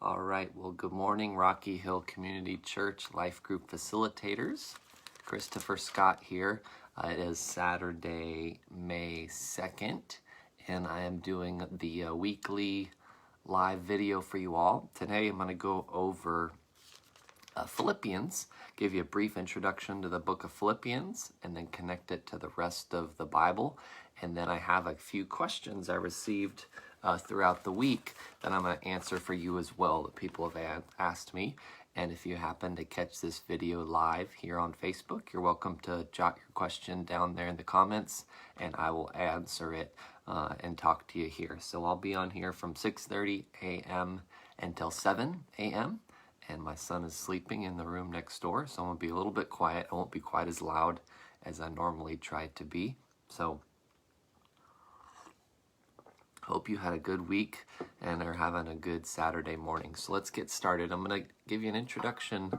All right, well, good morning, Rocky Hill Community Church Life Group Facilitators. Christopher Scott here. It is Saturday, May 2nd, and I am doing the weekly live video for you all. Today I'm going to go over Philippians, give you a brief introduction to the book of Philippians, and then connect it to the rest of the Bible. And then I have a few questions I received throughout the week that I'm going to answer for you as well that people have asked me. And if you happen to catch this video live here on Facebook, you're welcome to jot your question down there in the comments, and I will answer it and talk to you here. So I'll be on here from 6:30 a.m. until 7 a.m. And my son is sleeping in the room next door, so I'm going to be a little bit quiet. I won't be quite as loud as I normally try to be. So hope you had a good week and are having a good Saturday morning. So let's get started. I'm going to give you an introduction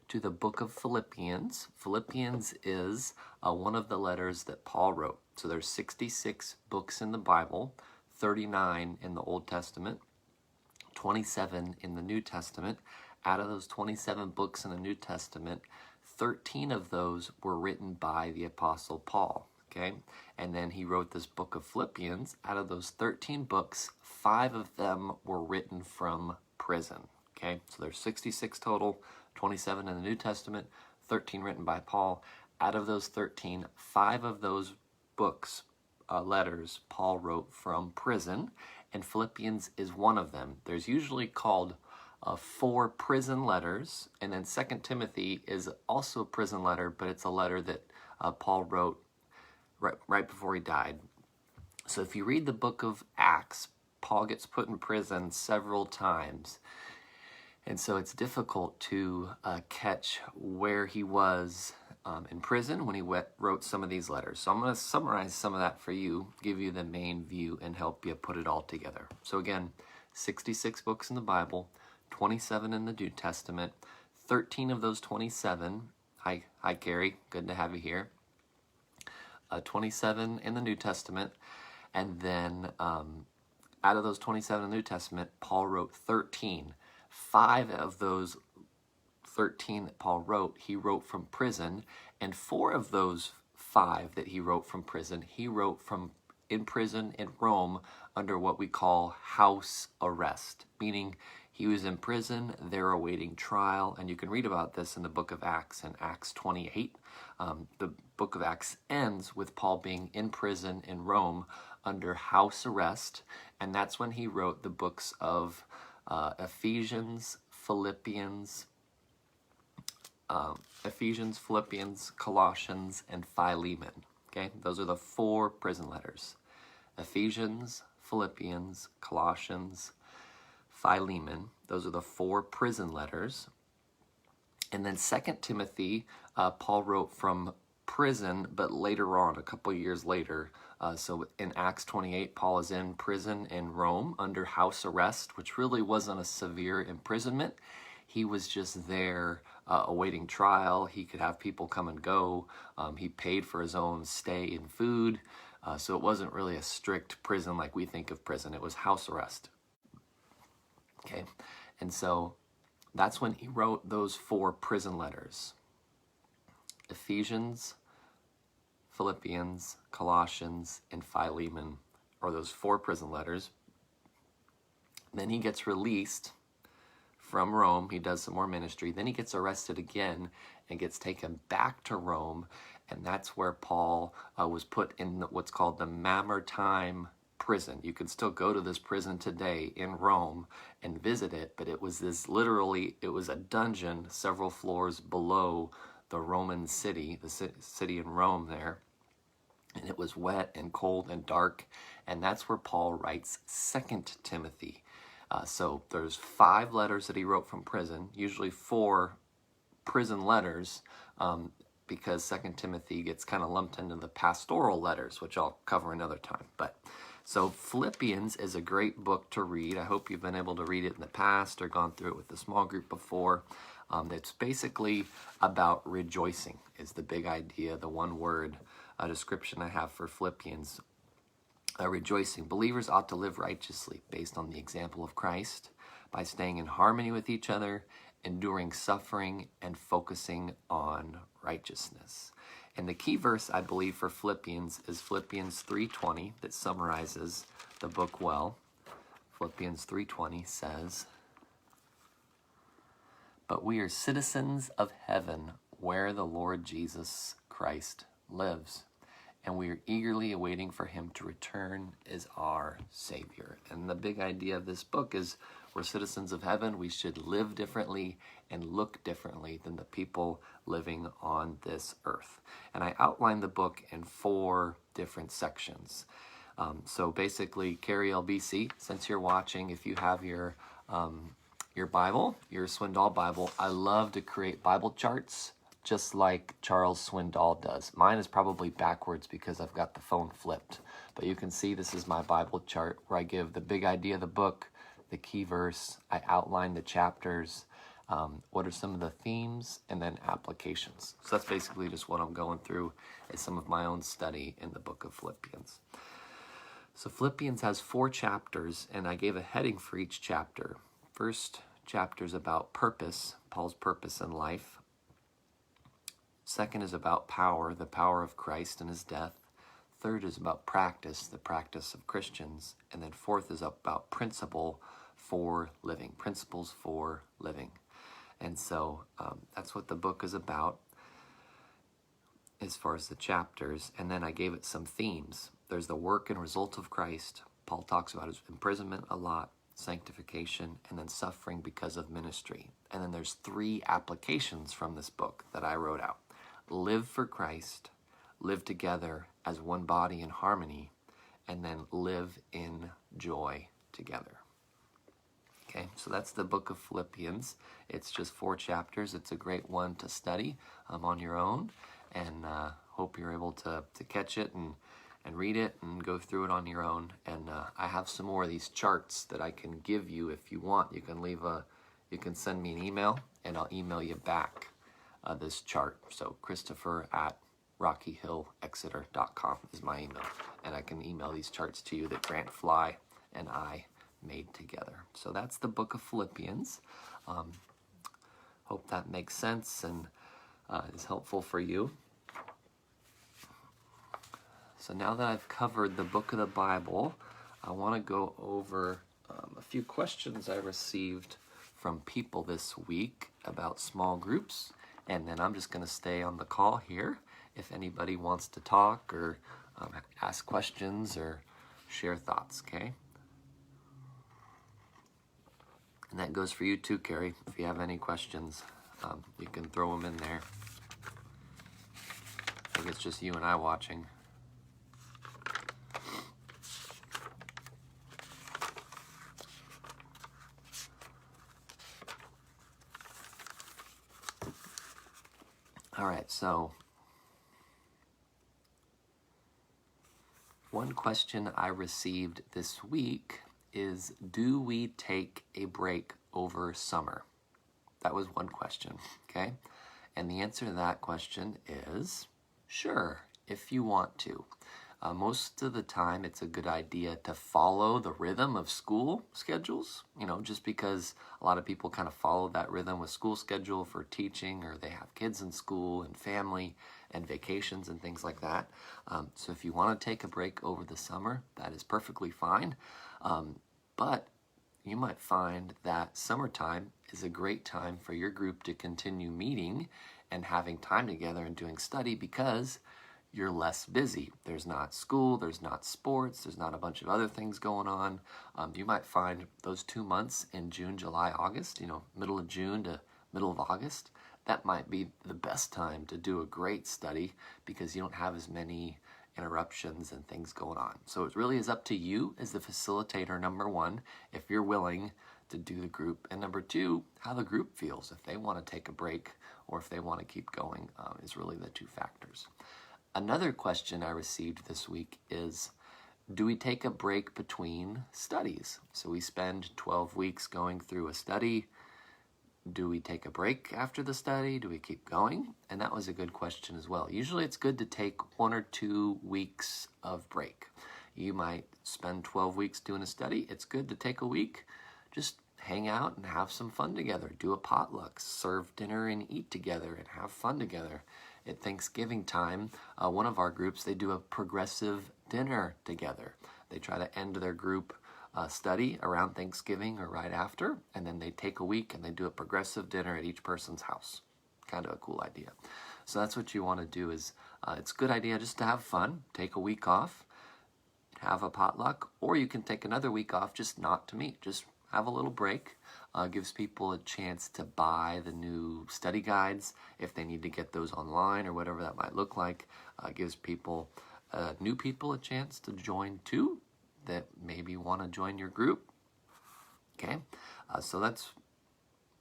to the book of Philippians. Philippians is one of the letters that Paul wrote. So there's 66 books in the Bible, 39 in the Old Testament, 27 in the New Testament. Out of those 27 books in the New Testament, 13 of those were written by the Apostle Paul. Okay, and then he wrote this book of Philippians. Out of those 13 books, 5 of them were written from prison. Okay, so there's 66 total, 27 in the New Testament, 13 written by Paul. Out of those 13, 5 of those books, letters, Paul wrote from prison, and Philippians is one of them. There's usually called 4 prison letters, and then 2 Timothy is also a prison letter, but it's a letter that Paul wrote right before he died. So if you read the book of Acts, Paul gets put in prison several times. And so it's difficult to catch where he was in prison when he wrote some of these letters. So I'm going to summarize some of that for you, give you the main view, and help you put it all together. So again, 66 books in the Bible, 27 in the New Testament, 13 of those 27. Hi, Gary. Good to have you here. 27 in the New Testament, and then out of those 27 in the New Testament, Paul wrote 13. 5 of those 13 that Paul wrote, he wrote from prison, and 4 of those 5 that he wrote from prison, he wrote from in prison in Rome under what we call house arrest, meaning he was in prison, they're awaiting trial, and you can read about this in the book of Acts in Acts 28. The book of Acts ends with Paul being in prison in Rome under house arrest, and that's when he wrote the books of Ephesians, Philippians, Colossians, and Philemon. Okay, those are the 4 prison letters. Ephesians, Philippians, Colossians, Philemon. Those are the 4 prison letters. And then 2 Timothy, Paul wrote from prison, but later on, a couple years later. So in Acts 28, Paul is in prison in Rome under house arrest, which really wasn't a severe imprisonment. He was just there awaiting trial. He could have people come and go. He paid for his own stay and food. So it wasn't really a strict prison like we think of prison. It was house arrest. Okay, and so that's when he wrote those 4 prison letters. Ephesians, Philippians, Colossians, and Philemon are those 4 prison letters. Then he gets released from Rome. He does some more ministry. Then he gets arrested again and gets taken back to Rome. And that's where Paul was put in what's called the Mamertine prison. You can still go to this prison today in Rome and visit it, but it was it was a dungeon several floors below the Roman city, the city in Rome there. And it was wet and cold and dark, and that's where Paul writes 2 Timothy. So there's 5 letters that he wrote from prison, usually 4 prison letters, because 2 Timothy gets kind of lumped into the pastoral letters, which I'll cover another time. So Philippians is a great book to read. I hope you've been able to read it in the past or gone through it with a small group before. It's basically about rejoicing is the big idea, the one word description I have for Philippians. Rejoicing. Believers ought to live righteously based on the example of Christ by staying in harmony with each other, enduring suffering, and focusing on righteousness. And the key verse, I believe, for Philippians is Philippians 3:20 that summarizes the book well. Philippians 3:20 says, "But we are citizens of heaven, where the Lord Jesus Christ lives, and we are eagerly awaiting for him to return as our Savior." And the big idea of this book is we're citizens of heaven. We should live differently and look differently than the people living on this earth. And I outlined the book in 4 different sections. So basically, Carrie LBC, since you're watching, if you have your Bible, your Swindoll Bible, I love to create Bible charts just like Charles Swindoll does. Mine is probably backwards because I've got the phone flipped. But you can see this is my Bible chart where I give the big idea of the book, the key verse, I outline the chapters, what are some of the themes, and then applications. So that's basically just what I'm going through is some of my own study in the book of Philippians. So Philippians has 4 chapters, and I gave a heading for each chapter. First chapter is about purpose, Paul's purpose in life. Second is about power, the power of Christ and his death. Third is about practice, the practice of Christians. And then fourth is about principles for living. And so that's what the book is about as far as the chapters. And then I gave it some themes. There's the work and result of Christ. Paul talks about his imprisonment a lot, sanctification, and then suffering because of ministry. And then there's 3 applications from this book that I wrote out. Live for Christ, live together as one body in harmony, and then live in joy together. Okay, so that's the book of Philippians. It's just 4 chapters. It's a great one to study on your own, and hope you're able to catch it and read it and go through it on your own. And I have some more of these charts that I can give you if you want. You can send me an email, and I'll email you back this chart. So Christopher@rockyhillexeter.com is my email, and I can email these charts to you that Grant Fly and I made together. So that's the book of Philippians. Hope that makes sense and is helpful for you. So now that I've covered the book of the Bible, I want to go over a few questions I received from people this week about small groups. And then I'm just going to stay on the call here if anybody wants to talk or ask questions or share thoughts, okay? And that goes for you too, Carrie. If you have any questions, you can throw them in there. I think it's just you and I watching. All right, so one question I received this week is, do we take a break over summer? That was one question, okay? And the answer to that question is sure, if you want to. Most of the time, it's a good idea to follow the rhythm of school schedules, just because a lot of people kind of follow that rhythm with school schedule for teaching, or they have kids in school and family and vacations and things like that. So if you want to take a break over the summer, that is perfectly fine. But you might find that summertime is a great time for your group to continue meeting and having time together and doing study because you're less busy. There's not school, there's not sports, there's not a bunch of other things going on. You might find those 2 months in June, July, August, middle of June to middle of August, that might be the best time to do a great study because you don't have as many interruptions and things going on. So it really is up to you as the facilitator, number 1, if you're willing to do the group, and number 2, how the group feels. If they want to take a break or if they want to keep going is really the 2 factors. Another question I received this week is, do we take a break between studies? So we spend 12 weeks going through a study. Do we take a break after the study? Do we keep going? And that was a good question as well. Usually it's good to take 1 or 2 weeks of break. You might spend 12 weeks doing a study. It's good to take a week. Just hang out and have some fun together. Do a potluck, serve dinner and eat together and have fun together. At Thanksgiving time, one of our groups, they do a progressive dinner together. They try to end their group study around Thanksgiving or right after, and then they take a week and they do a progressive dinner at each person's house. Kind of a cool idea. So that's what you want to do is, it's a good idea just to have fun, take a week off, have a potluck, or you can take another week off just not to meet, just have a little break. Gives people a chance to buy the new study guides if they need to get those online or whatever that might look like. Gives people, new people, a chance to join too that maybe want to join your group. Okay, so that's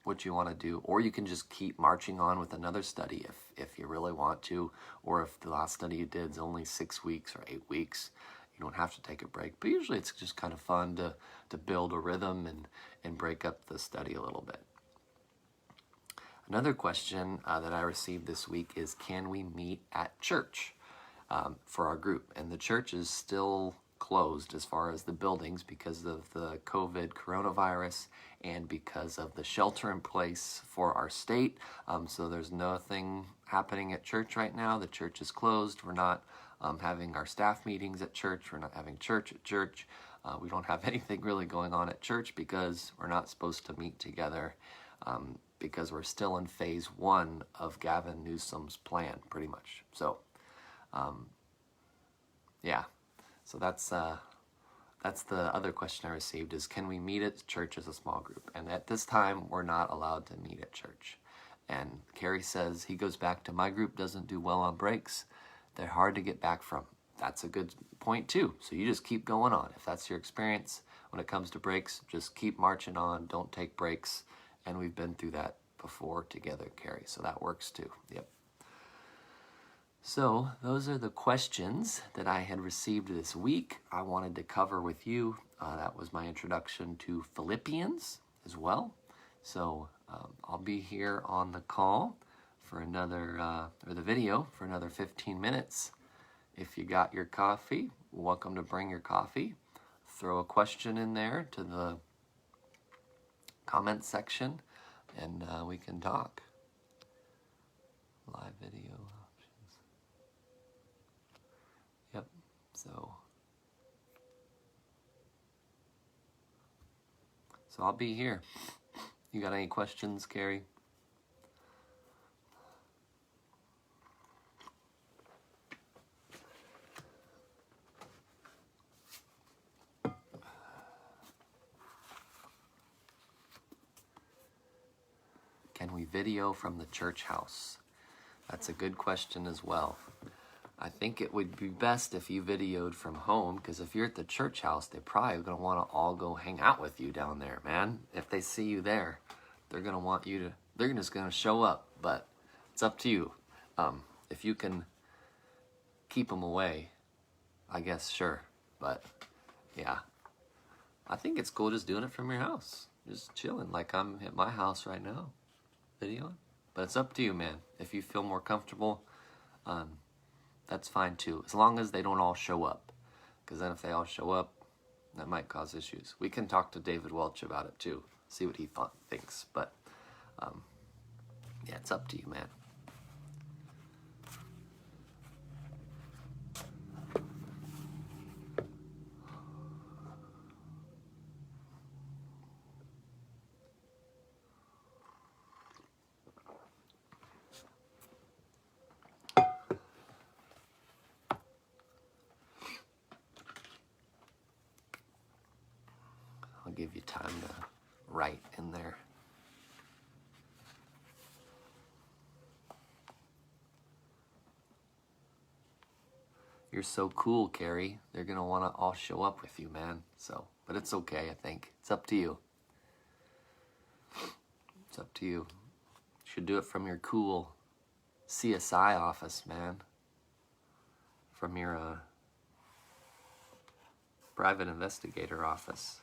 what you want to do. Or you can just keep marching on with another study if you really want to, or if the last study you did is only 6 weeks or 8 weeks. You don't have to take a break, but usually it's just kind of fun to build a rhythm and break up the study a little bit. Another question that I received this week is, can we meet at church for our group? And the church is still closed as far as the buildings because of the coronavirus and because of the shelter in place for our state. So there's nothing happening at church right now. The church is closed. We're not having our staff meetings at church. We're not having church at church. We don't have anything really going on at church because we're not supposed to meet together because we're still in phase 1 of Gavin Newsom's plan, pretty much. So, yeah. So that's the other question I received is, can we meet at church as a small group? And at this time, we're not allowed to meet at church. And Carrie says, he goes back to, my group doesn't do well on breaks. They're hard to get back from. That's a good point too. So you just keep going on. If that's your experience when it comes to breaks, just keep marching on. Don't take breaks. And we've been through that before together, Carrie. So that works too. Yep. So those are the questions that I had received this week. I wanted to cover with you. That was my introduction to Philippians as well. So I'll be here on the call for another, or the video for another 15 minutes. If you got your coffee, welcome to bring your coffee. Throw a question in there to the comment section and we can talk. Live video options. Yep, so I'll be here. You got any questions, Carrie? Can we video from the church house? That's a good question as well. I think it would be best if you videoed from home, because if you're at the church house, they're probably going to want to all go hang out with you down there, man. If they see you there, they're going to want you to, they're just going to show up, but it's up to you. If you can keep them away, I guess, sure. But yeah, I think it's cool just doing it from your house, just chilling like I'm at my house right now, videoing. But it's up to you, man. If you feel more comfortable, that's fine too, as long as they don't all show up. Because then if they all show up, that might cause issues. We can talk to David Welch about it too, see what he thinks. But yeah, it's up to you, man. I'll give you time to write in there. You're so cool, Carrie. They're going to want to all show up with you, man. So, but it's okay, I think. It's up to you. It's up to you. You should do it from your cool CSI office, man. From your private investigator office.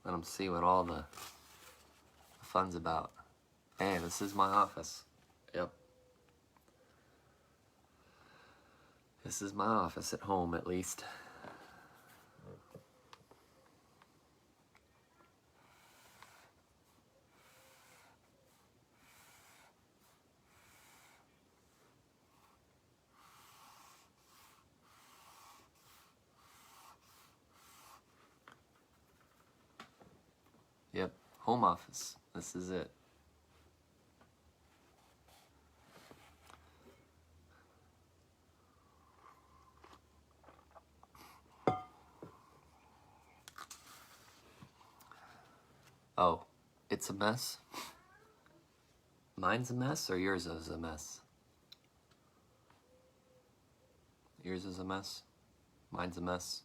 Let them see what all the fun's about. Hey, this is my office. Yep. This is my office at home, at least. Home office. This is it. Oh, it's a mess? Mine's a mess or yours is a mess? Yours is a mess? Mine's a mess?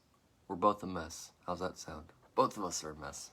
We're both a mess. How's that sound? Both of us are a mess.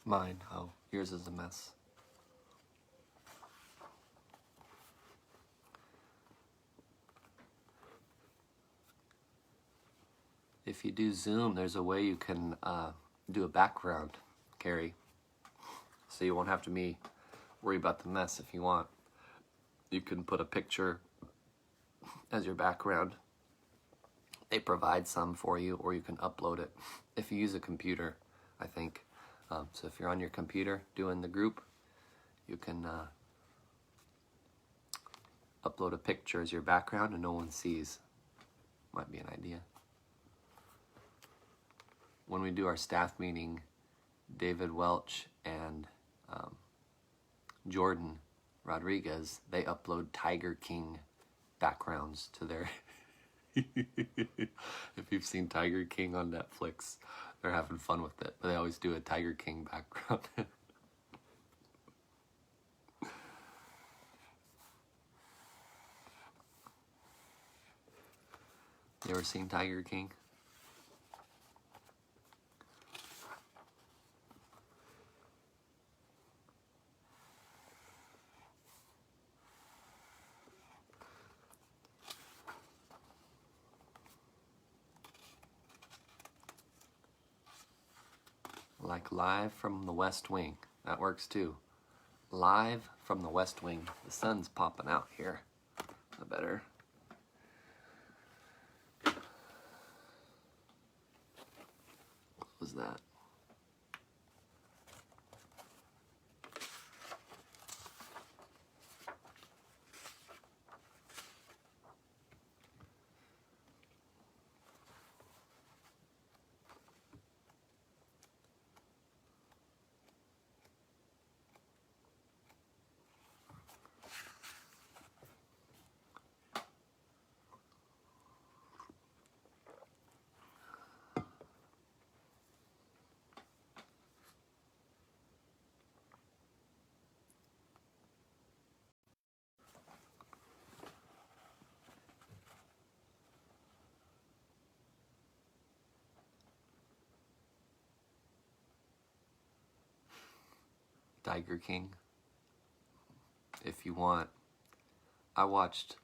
Mine, oh, yours is a mess. If you do Zoom, there's a way you can do a background, Carrie. So you won't have to worry about the mess if you want. You can put a picture as your background. They provide some for you, or you can upload it if you use a computer, I think. So if you're on your computer doing the group, you can upload a picture as your background and no one sees. Might be an idea. When we do our staff meeting, David Welch and Jordan Rodriguez, they upload Tiger King backgrounds to their... If you've seen Tiger King on Netflix, they're having fun with it. But they always do a Tiger King background. You ever seen Tiger King? Like live from the West Wing. That works too. Live from the West Wing. The sun's popping out here. I better. What was that? Tiger King. If you want, I watched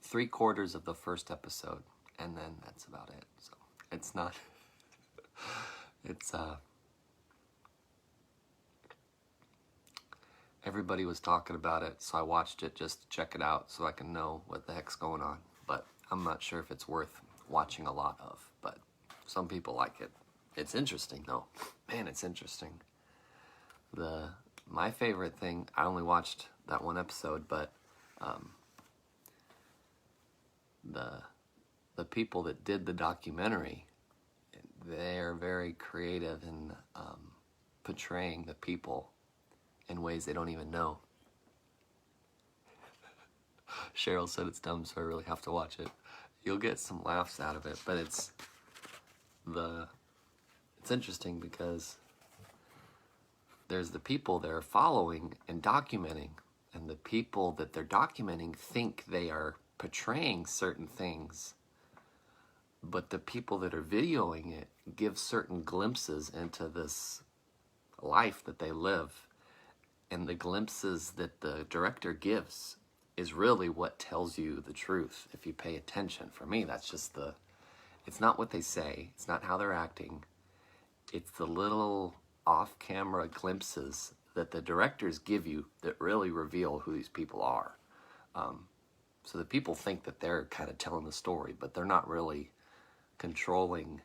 3/4 of the first episode, and then that's about it. So it's not. It's everybody was talking about it, so I watched it just to check it out, so I can know what the heck's going on. But I'm not sure if it's worth watching a lot of. But some people like it. It's interesting though. Man, it's interesting. My favorite thing, I only watched that one episode, but the people that did the documentary, they're very creative in portraying the people in ways they don't even know. Cheryl said it's dumb, so I really have to watch it. You'll get some laughs out of it, but it's interesting because there's the people they're following and documenting, and the people that they're documenting think they are portraying certain things, but the people that are videoing it give certain glimpses into this life that they live, and the glimpses that the director gives is really what tells you the truth if you pay attention. For me, that's just it's not what they say, it's not how they're acting, it's the little off-camera glimpses that the directors give you that really reveal who these people are. So the people think that they're kind of telling the story, but they're not really controlling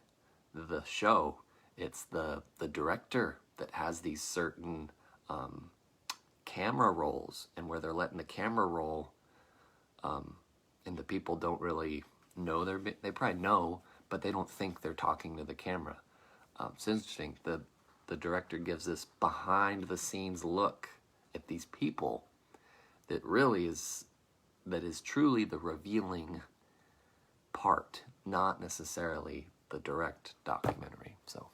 the show. It's the director that has these certain camera rolls, and where they're letting the camera roll, and the people don't really know they probably know, but they don't think they're talking to the camera. It's interesting. The director gives this behind the scenes look at these people that is truly the revealing part, not necessarily the direct documentary. So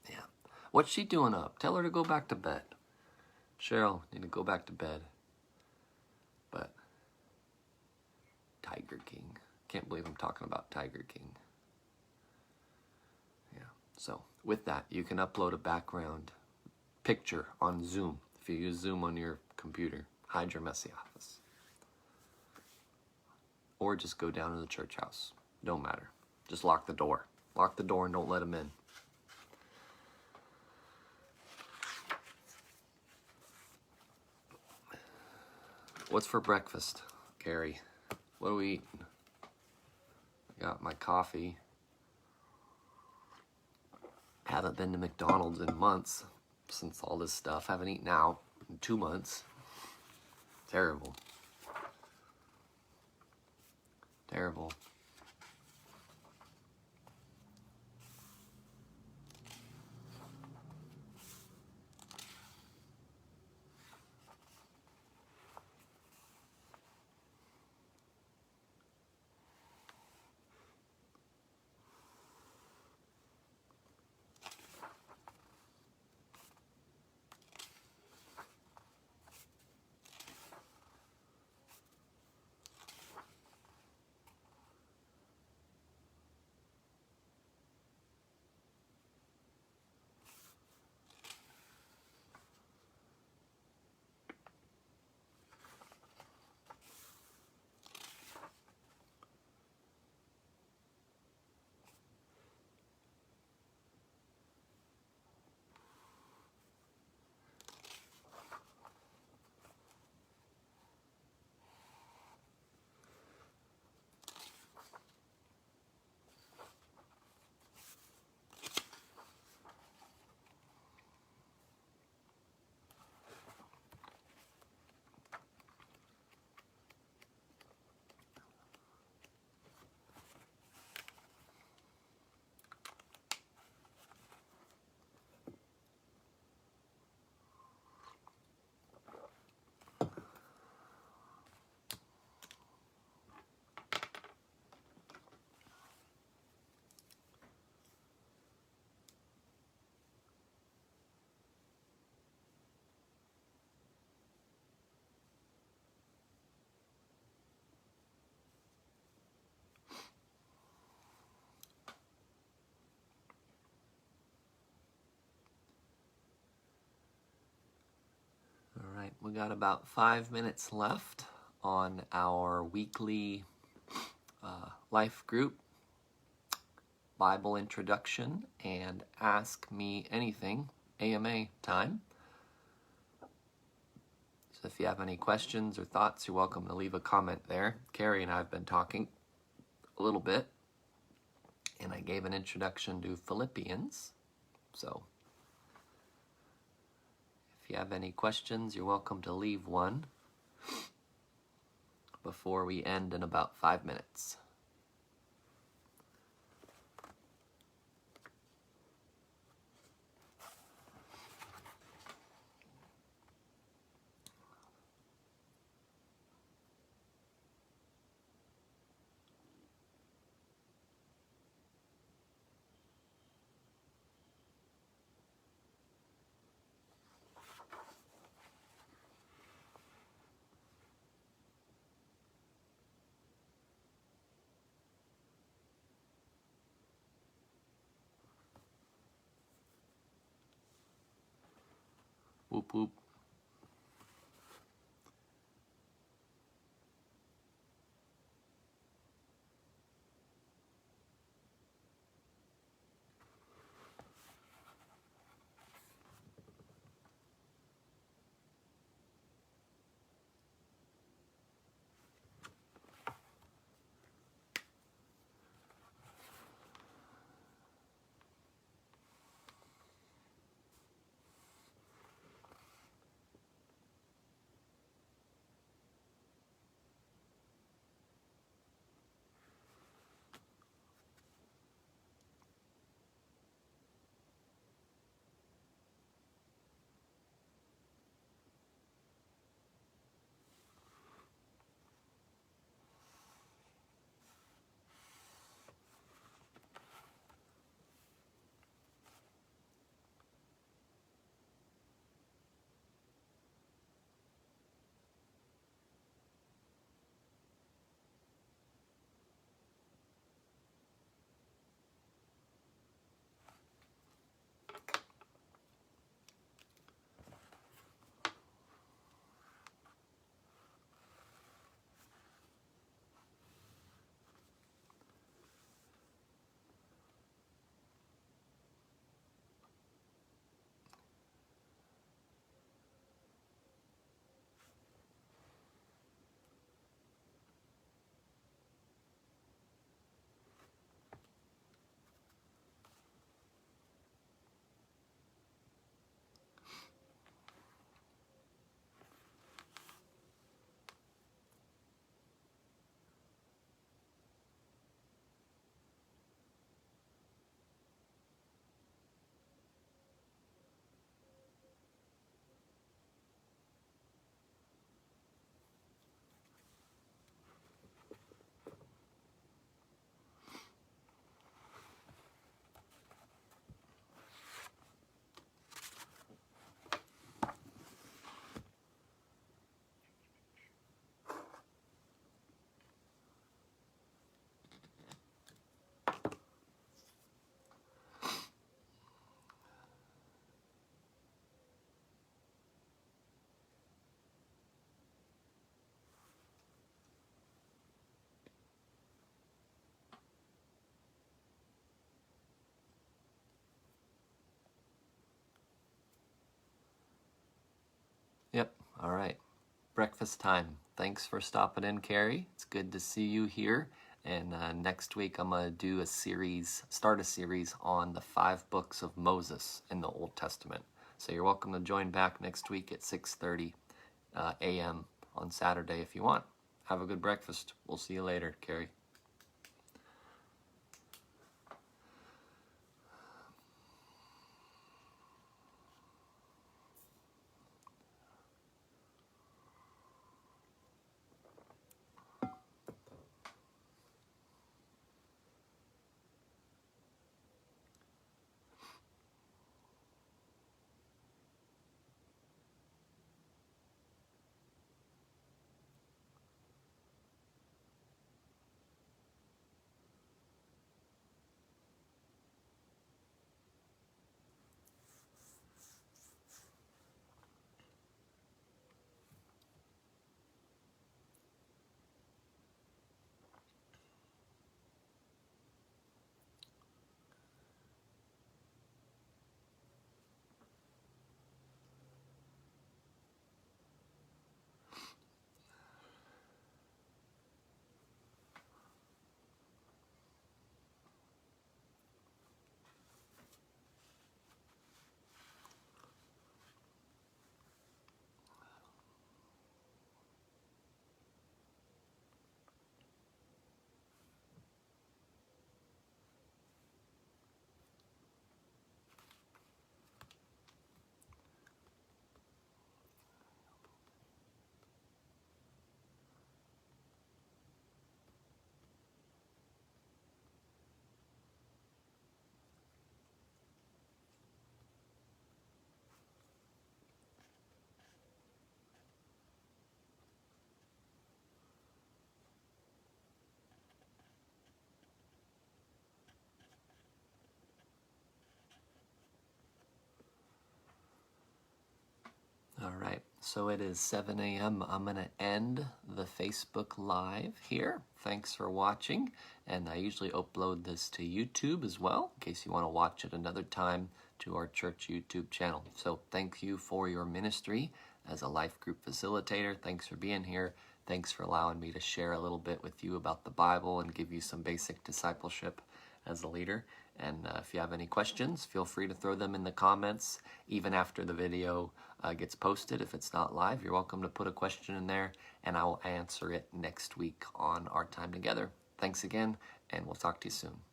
yeah, what's she doing up? Tell her to go back to bed. Cheryl, need to go back to bed. But Tiger King, can't believe I'm talking about Tiger King. Yeah, so with that, you can upload a background picture on Zoom. If you use Zoom on your computer, hide your messy office. Or just go down to the church house. Don't matter. Just lock the door. Lock the door and don't let them in. What's for breakfast, Gary? What are we eating? I got my coffee. Haven't been to McDonald's in months since all this stuff. Haven't eaten out in 2 months. Terrible. Terrible. All right, we got about 5 minutes left on our weekly life group Bible introduction and Ask Me Anything AMA time. So if you have any questions or thoughts, you're welcome to leave a comment there. Carrie and I have been talking a little bit, and I gave an introduction to Philippians. So if you have any questions, you're welcome to leave one before we end in about 5 minutes. Whoop whoop. breakfast time. Thanks for stopping in, Carrie. It's good to see you here. And next week I'm going to do a series, start a series on the 5 books of Moses in the Old Testament. So you're welcome to join back next week at 6:30 a.m. on Saturday if you want. Have a good breakfast. We'll see you later, Carrie. All right, so it is 7 a.m. I'm going to end the Facebook Live here. Thanks for watching, and I usually upload this to YouTube as well, in case you want to watch it another time to our church YouTube channel. So thank you for your ministry as a life group facilitator. Thanks for being here. Thanks for allowing me to share a little bit with you about the Bible and give you some basic discipleship as a leader. And if you have any questions, feel free to throw them in the comments. Even after the video gets posted, if it's not live, you're welcome to put a question in there, and I will answer it next week on our time together. Thanks again, and we'll talk to you soon.